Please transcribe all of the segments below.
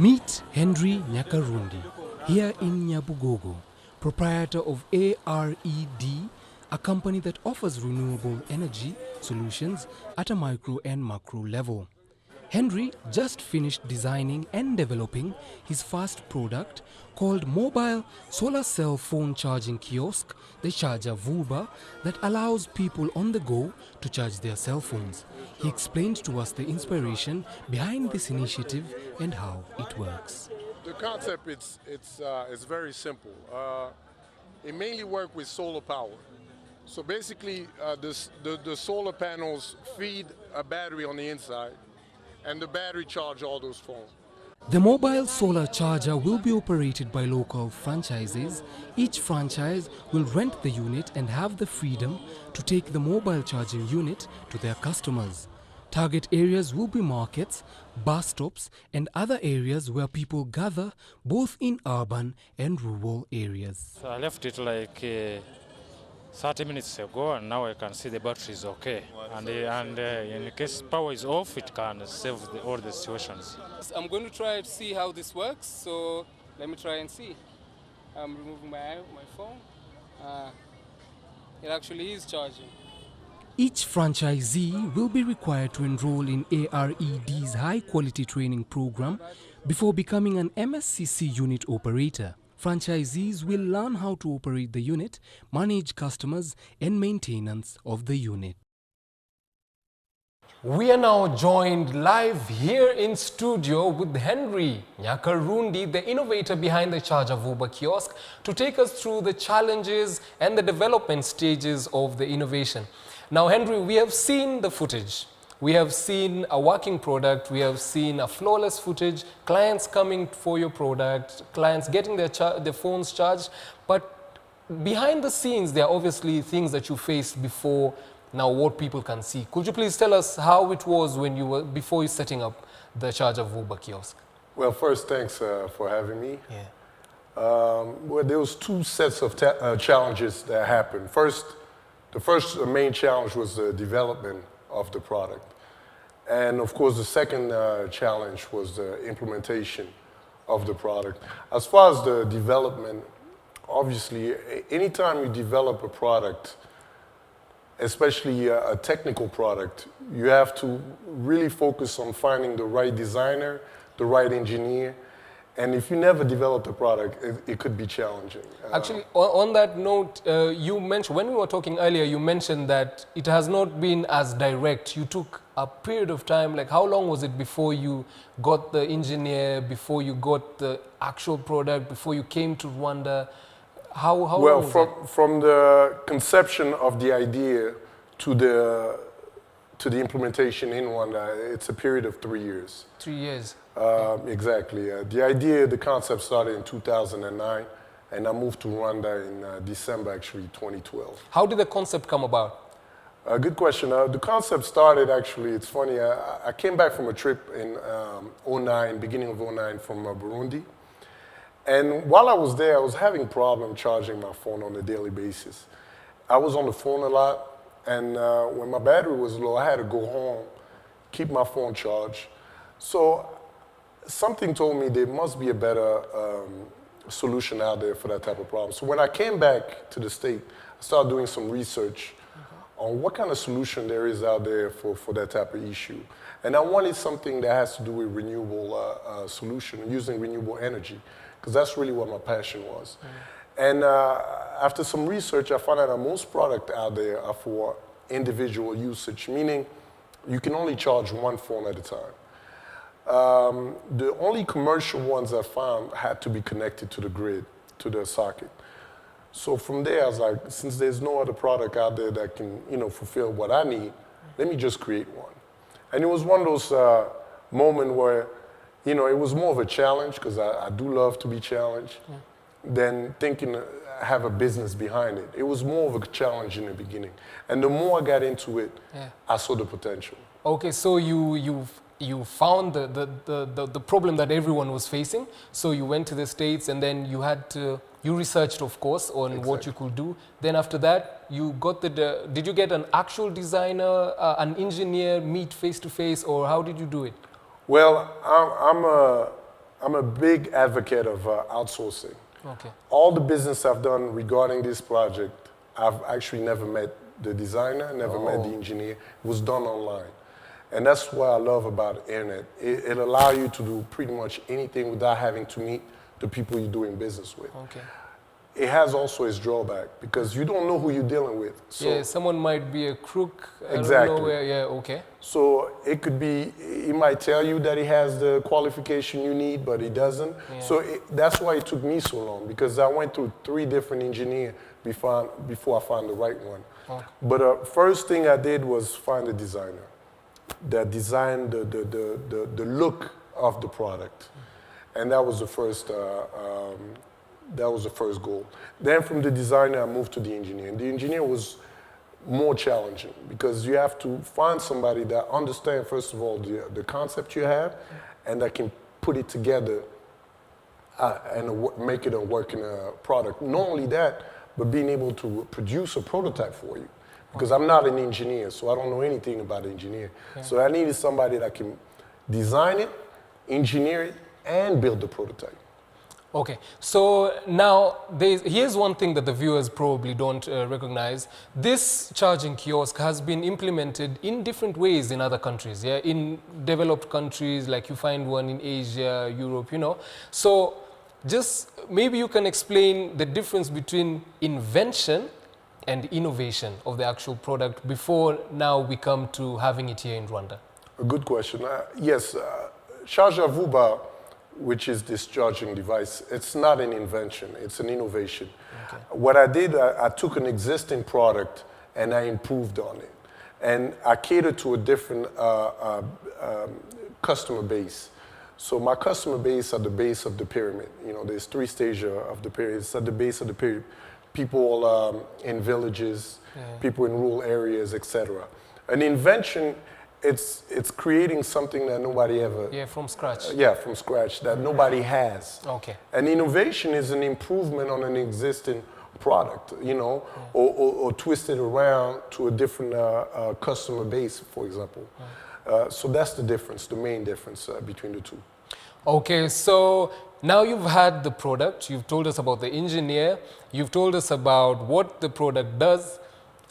Meet Henry Nyakarundi, here in Nyabugogo, proprietor of ARED, a company that offers renewable energy solutions at a micro and macro level. Henry just finished designing and developing his first product called Mobile Solar Cell Phone Charging Kiosk, the Charger Vuba, that allows people on the go to charge their cell phones. He explained to us the inspiration behind this initiative and how it works. The concept it's very simple. It mainly works with solar power. So basically, the solar panels feed a battery on the inside, and the battery charge all those phones. The mobile solar charger will be operated by local franchises. Each franchise will rent the unit and have the freedom to take the mobile charging unit to their customers. Target areas will be markets, bus stops, and other areas where people gather, both in urban and rural areas. So I left it like 30 minutes ago, and now I can see the battery is okay. And in case power is off, it can save all the situations. I'm going to try to see how this works, so let me try and see. I'm removing my phone. It actually is charging. Each franchisee will be required to enroll in ARED's high-quality training program before becoming an MSCC unit operator. Franchisees will learn how to operate the unit, manage customers, and maintenance of the unit. We are now joined live here in studio with Henry Nyakarundi, the innovator behind the Charger Vuba kiosk, to take us through the challenges and the development stages of the innovation. Now, Henry, we have seen the footage. We have seen a working product. We have seen a flawless footage, clients coming for your product, clients getting their phones charged. But behind the scenes, there are obviously things that you faced before now what people can see. Could you please tell us how it was when you were, before you setting up the Charger Vuba kiosk? Well, first, thanks for having me. Yeah. Well, there was two sets of challenges that happened. The first main challenge was the development of the product. And of course, the second challenge was the implementation of the product. As far as the development, obviously, anytime you develop a product, especially a technical product, you have to really focus on finding the right designer, the right engineer. And if you never develop the product, it could be challenging. Actually, on that note, you mentioned, when we were talking earlier, you mentioned that it has not been as direct. You took a period of time, like how long was it before you got the engineer, before you got the actual product, before you came to Rwanda? How well, long was from the conception of the idea to the implementation in Rwanda, it's a period of 3 years. 3 years. Exactly. The concept started in 2009, and I moved to Rwanda in December, actually, 2012. How did the concept come about? Good question. The concept started, actually, it's funny, I came back from a trip in beginning of 2009 from Burundi. And while I was there, I was having problem charging my phone on a daily basis. I was on the phone a lot, and when my battery was low, I had to go home, keep my phone charged. So something told me there must be a better solution out there for that type of problem. So when I came back to the state, I started doing some research on what kind of solution there is out there for that type of issue. And I wanted something that has to do with renewable solution, using renewable energy, because that's really what my passion was. And after some research, I found out that most products out there are for individual usage, meaning you can only charge one phone at a time. The only commercial ones I found had to be connected to the grid, to the socket. So from there, I was like, since there's no other product out there that can, fulfill what I need, let me just create one. And it was one of those moments where, it was more of a challenge, because I do love to be challenged, than thinking have a business behind it. It was more of a challenge in the beginning. And the more I got into it, I saw the potential. Okay, so you found the problem that everyone was facing, so you went to the States, and then you researched, of course, on what you could do. Then after that, you got did you get an actual designer, an engineer, meet face to face, or how did you do it? Well, I'm a big advocate of outsourcing. Okay. All the business I've done regarding this project, I've actually never met the designer, never met the engineer. It was done online. And that's what I love about internet. It allows you to do pretty much anything without having to meet the people you're doing business with. Okay. It has also its drawback because you don't know who you're dealing with. So, yeah, someone might be a crook. I Exactly. don't know where, yeah, okay. so it could be, he might tell you that he has the qualification you need, but he doesn't. Yeah. So that's why it took me so long because I went through 3 different engineers before I found the right one. Okay. But first thing I did was find a designer that designed the look of the product. And that was the first goal. Then from the designer, I moved to the engineer. And the engineer was more challenging because you have to find somebody that understands, first of all, the concept you have and that can put it together and make it a working product. Not only that, but being able to produce a prototype for you. Because I'm not an engineer, so I don't know anything about engineering. Yeah. So I needed somebody that can design it, engineer it, and build the prototype. Okay, so now here's one thing that the viewers probably don't recognize. This charging kiosk has been implemented in different ways in other countries, yeah? In developed countries, like you find one in Asia, Europe, you know. So just maybe you can explain the difference between invention and innovation of the actual product before now we come to having it here in Rwanda. A good question. Yes, Charger Vuba, which is this charging device, it's not an invention, it's an innovation. Okay. What I did, I took an existing product and I improved on it. And I catered to a different customer base. So my customer base at the base of the pyramid. You know, there's 3 stages of the pyramid. It's at the base of the pyramid. People in villages, people in rural areas, etc. An invention, it's creating something that nobody ever... Yeah, from scratch. Yeah, from scratch, that nobody has. Okay. An innovation is an improvement on an existing product, you know, or twist it around to a different customer base, for example. So that's the difference, the main difference between the two. Okay, so now you've had the product, you've told us about the engineer, you've told us about what the product does.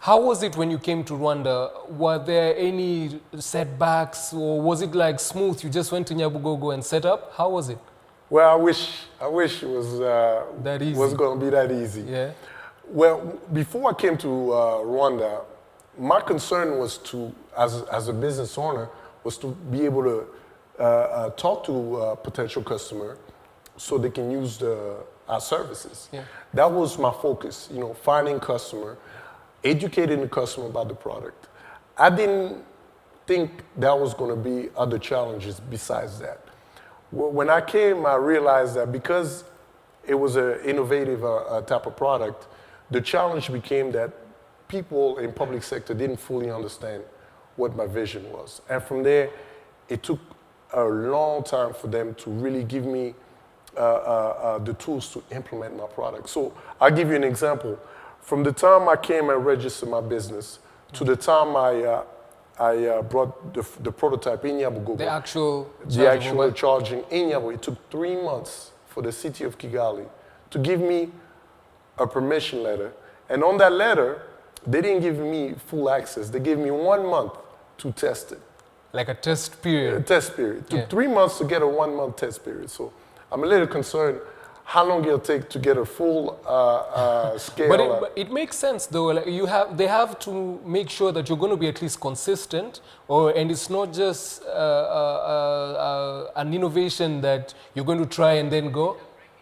How was it when you came to Rwanda? Were there any setbacks or was it like smooth? You just went to Nyabugogo and set up? How was it? Well, I wish it was that easy. Was going to be that easy. Yeah. Well, before I came to Rwanda, my concern was to, as a business owner, was to be able to talk to a potential customer so they can use our services. Yeah. That was my focus, you know, finding customer, educating the customer about the product. I didn't think that was going to be other challenges besides that. When I came, I realized that because it was an innovative type of product, the challenge became that people in public sector didn't fully understand what my vision was. And from there, it took a long time for them to really give me the tools to implement my product. So I'll give you an example. From the time I came and registered my business to the time I brought the prototype in Nyabugogo. The actual charging in Nyabugogo. It took 3 months for the city of Kigali to give me a permission letter. And on that letter, they didn't give me full access. They gave me 1 month to test it. Like a test period. A test period. It took 3 months to get a 1 month test period. So I'm a little concerned how long it'll take to get a full scale. But it makes sense though. Like they have to make sure that you're going to be at least consistent, and it's not just an innovation that you're going to try and then go.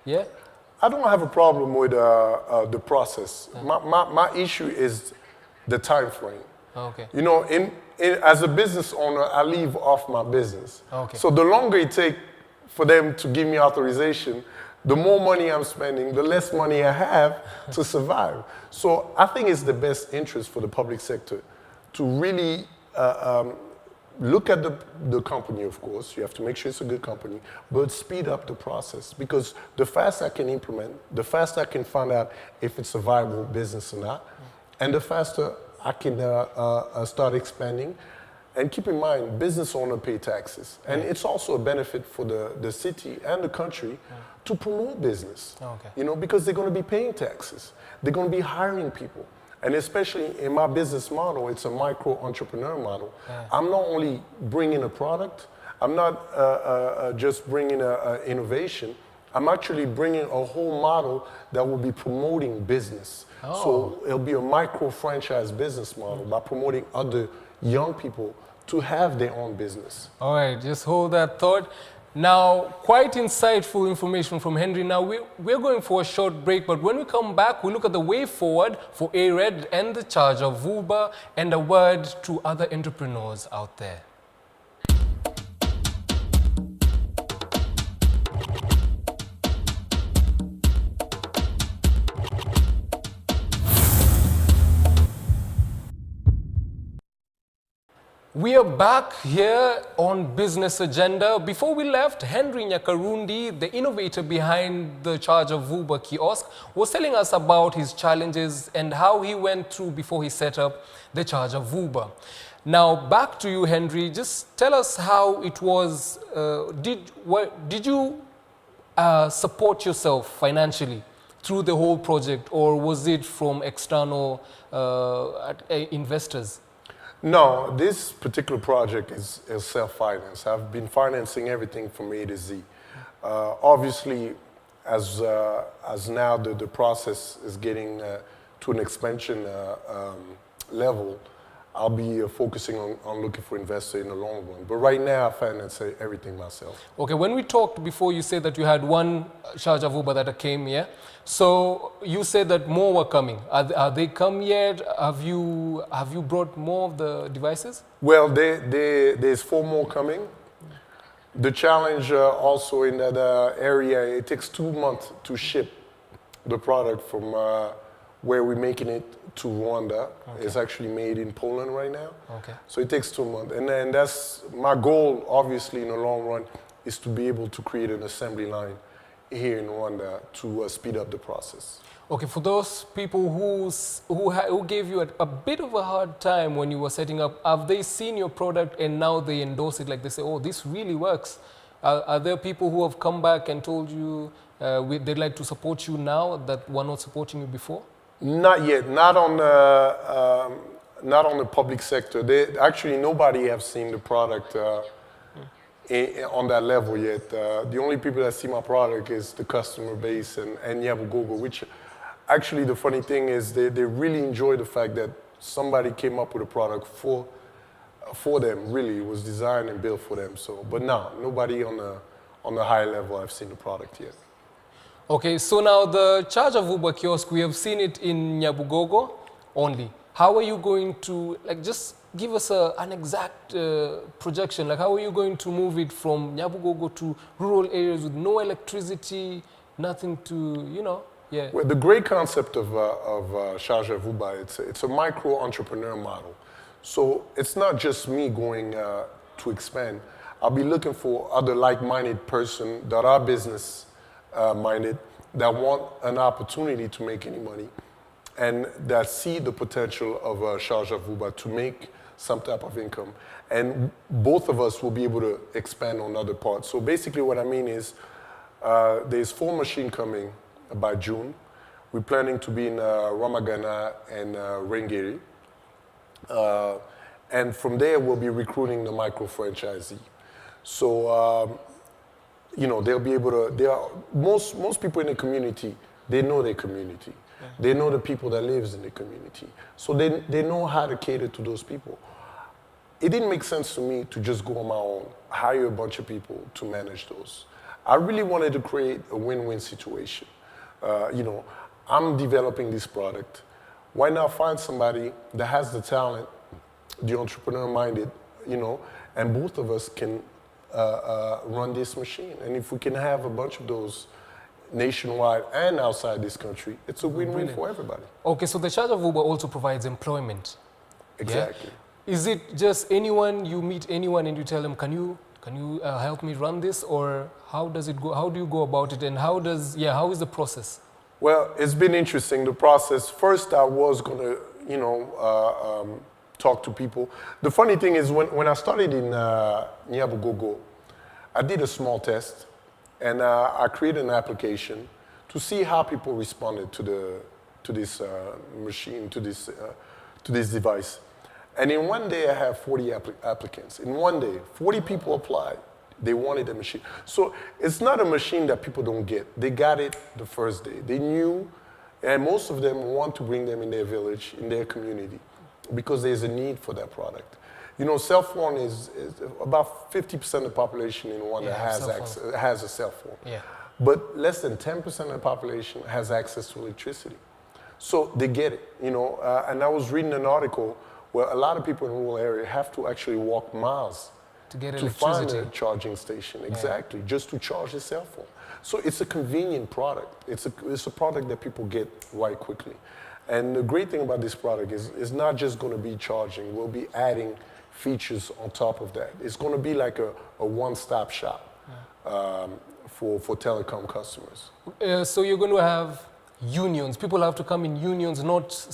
Yeah. I don't have a problem with the process. My issue is the time frame. Okay. You know, as a business owner, I live off my business. Okay. So the longer it takes for them to give me authorization, the more money I'm spending, the less money I have to survive. So I think it's the best interest for the public sector to really look at the company, of course. You have to make sure it's a good company, but speed up the process. Because the faster I can implement, the faster I can find out if it's a viable business or not, and the faster I can start expanding, And keep in mind, business owners pay taxes. And it's also a benefit for the city and the country to promote business. Okay. You know, because they're going to be paying taxes. They're going to be hiring people. And especially in my business model, it's a micro-entrepreneur model. I'm not only bringing a product, I'm not just bringing an innovation, I'm actually bringing a whole model that will be promoting business. So it'll be a micro-franchise business model by promoting other young people to have their own business. All right, just hold that thought. Now, quite insightful information from Henry. Now, we're going for a short break, but when we come back, we look at the way forward for ARED and the charge of VUBA and a word to other entrepreneurs out there. We are back here on Business Agenda. Before we left, Henry Nyakarundi, the innovator behind the charge of VUBA kiosk, was telling us about his challenges and how he went through before he set up the charge of VUBA. Now, back to you, Henry. Just tell us how it was. Did you support yourself financially through the whole project, or was it from external investors? No, this particular project is self-financed. I've been financing everything from A to Z. Obviously, as now the process is getting to an expansion level, I'll be focusing on looking for investors in the long run. But right now, I finance everything myself. Okay, when we talked before, you said that you had one charge of VUBA that came, yeah? So you said that more were coming. Are they come yet? Have you brought more of the devices? Well, there's 4 more coming. The challenge also in that area, it takes 2 months to ship the product from where we're making it to Rwanda. Okay. It's actually made in Poland right now. Okay. So it takes 2 months. And then that's my goal, obviously, in the long run, is to be able to create an assembly line here in Rwanda to speed up the process. Okay, for those people who gave you a bit of a hard time when you were setting up, have they seen your product and now they endorse it, like they say, oh, this really works? Are there people who have come back and told you they'd like to support you now that were not supporting you before? Not yet, not on the public sector. Actually, nobody have seen the product on that level yet. The only people that see my product is the customer base and Nyabugogo, which actually the funny thing is they really enjoy the fact that somebody came up with a product for them, really. It was designed and built for them. So, but no, nobody on the high level have seen the product yet. Okay, so now the charge of VUBA kiosk, we have seen it in Nyabugogo only. How are you going to, like, just give us an exact projection? Like, how are you going to move it from Nyabugogo to rural areas with no electricity, nothing to, you know, yeah. Well, the great concept of Charge VUBA, it's a micro-entrepreneur model. So it's not just me going to expand. I'll be looking for other like-minded person that are business-minded, that want an opportunity to make any money, and that see the potential of Charge VUBA to make some type of income. And both of us will be able to expand on other parts. So basically what I mean is there's 4 machines coming by June. We're planning to be in Ramagana and Rengeri. And from there, we'll be recruiting the micro-franchisee. So, you know, they'll be able to, most people in the community, they know their community. Yeah. They know the people that lives in the community. So they know how to cater to those people. It didn't make sense to me to just go on my own, hire a bunch of people to manage those. I really wanted to create a win-win situation. You know, I'm developing this product. Why not find somebody that has the talent, the entrepreneur-minded, you know, and both of us can run this machine. And if we can have a bunch of those nationwide and outside this country, it's a win-win for everybody. Okay, so the Charge of VUBA also provides employment. Exactly. Yeah? Is it just anyone, you meet anyone and you tell them, can you help me run this, or how does it go? How do you go about it, and how is the process? Well, it's been interesting, the process. First, I was gonna, you know, talk to people. The funny thing is when I started in Nyabugogo, I did a small test, and I created an application to see how people responded to this machine, to this device. And in one day, I have 40 applicants. In one day, 40 people applied. They wanted a machine. So it's not a machine that people don't get. They got it the first day. They knew, and most of them want to bring them in their village, in their community, because there's a need for that product. You know, cell phone is about 50% of the population in Rwanda has a cell phone. Yeah. But less than 10% of the population has access to electricity. So they get it, you know. And I was reading an article where a lot of people in rural area have to actually walk miles To get to electricity. find a charging station, exactly, just to charge their cell phone. So it's a convenient product. It's a product that people get right quickly. And the great thing about this product is it's not just going to be charging. We'll be adding features on top of that. It's going to be like a one-stop shop for telecom customers. So you're going to have unions. People have to come in unions, not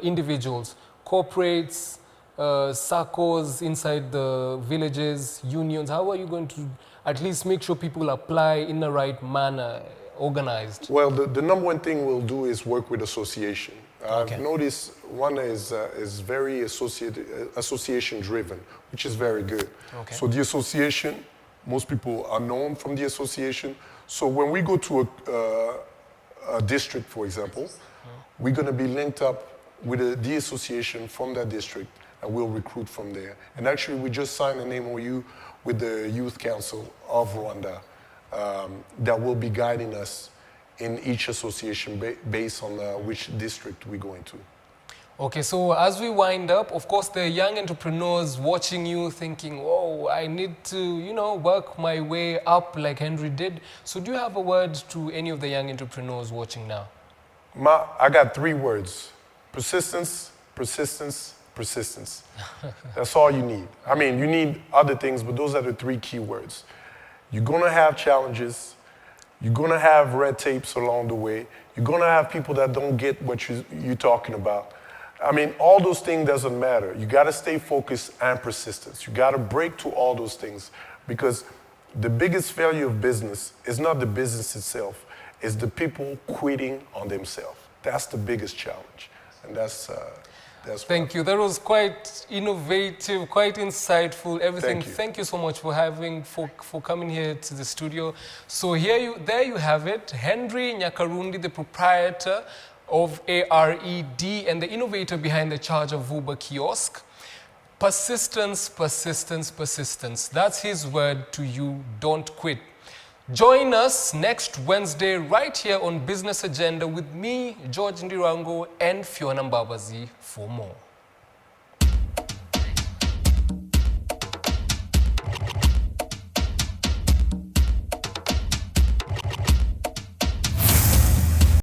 individuals. Corporates, SACCOs inside the villages, unions. How are you going to at least make sure people apply in the right manner, organized? Well, the number one thing we'll do is work with association. I've noticed one is very association-driven, which is very good. Okay. So the association, most people are known from the association. So when we go to a district, for example, we're going to be linked up with the association from that district, and we'll recruit from there. And actually, we just signed an MOU with the Youth Council of Rwanda that will be guiding us in each association based on which district we go into. Okay, so as we wind up, of course, the young entrepreneurs watching you thinking, oh, I need to, you know, work my way up like Henry did. So do you have a word to any of the young entrepreneurs watching now? I got 3 words: persistence, persistence, persistence. That's all you need. I mean, you need other things, but those are the 3 key words. You're gonna have challenges. You're gonna have red tapes along the way. You're gonna have people that don't get what you're talking about. I mean, all those things doesn't matter. You gotta stay focused and persistence. You gotta break through all those things, because the biggest failure of business is not the business itself, it's the people quitting on themselves. That's the biggest challenge. And that's Thank you. That was quite innovative, quite insightful, everything. Thank you. Thank you so much for coming here to the studio. So there you have it. Henry Nyakarundi, the proprietor of ARED and the innovator behind the Charger Vuba kiosk. Persistence, persistence, persistence. That's his word to you. Don't quit. Join us next Wednesday right here on Business Agenda with me, George Ndirango, and Fiona Mbabazi for more.